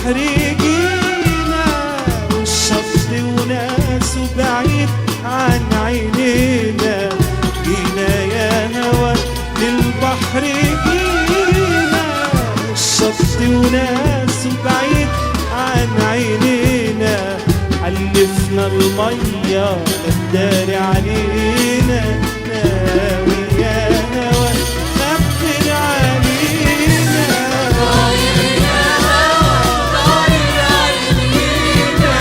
البحر جينا والشط وناسه بعيد عن عينينا. جينا يا هوا للبحر جينا والشط وناسه بعيد عن عينينا. حلفنا المية الداري علينا ناوي يا هوا خبر علينا. طاير يا هوا طاير علينا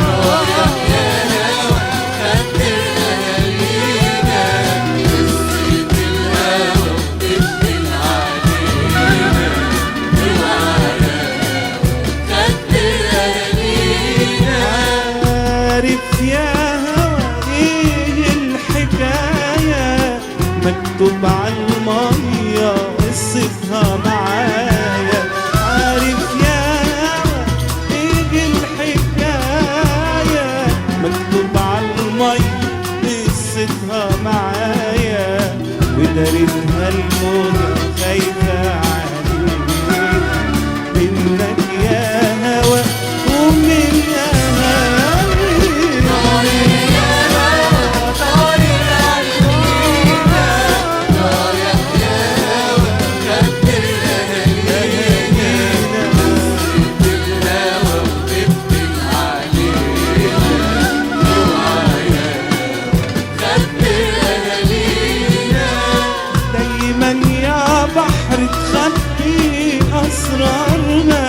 رايح يا هوا خبر علينا. قصة الهوا بتبدل علينا اوعى يا هوا خبر علينا. عارف يا هوا ايه الحكاية مكتوب عالمية قصتها معايا. عارف يا هوا ايه الحكاية مكتوب عالمية قصتها معايا. ودارتها الموجة خايفة علينا منك يا هوا ومن أهالينا. طاير يا هوا طاير علينا رايح يا هوا خبر علينا. قصة الهوا وبتبدل علينا اوعى يا هوا خبر علينا. دايما يا بحر تخبي أسرارنا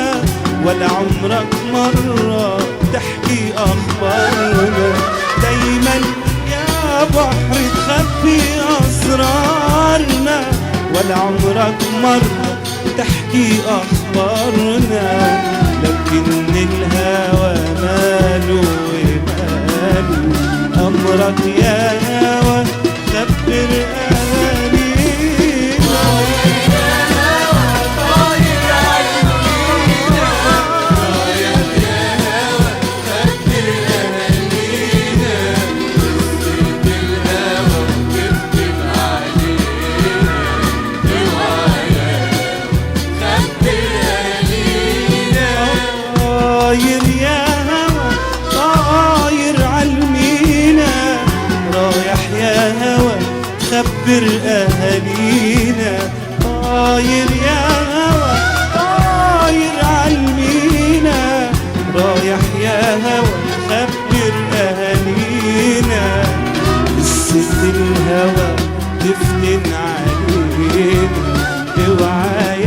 ولا عمرك مرة تحكي أخبارنا. دايما يا بحر تخبي أسرارنا ولا عمرك مرة تحكي أخبارنا. لكن الهوى ماله وماله أمرك يا هوى خبر أهالينا. طاير يا هوا طاير عالمينا رايح يا هوا خبر أهالينا. طاير يا هوا طاير عالمينا رايح يا هوا خبر أهالينا. قصة الهوا تفتن علينا اوعى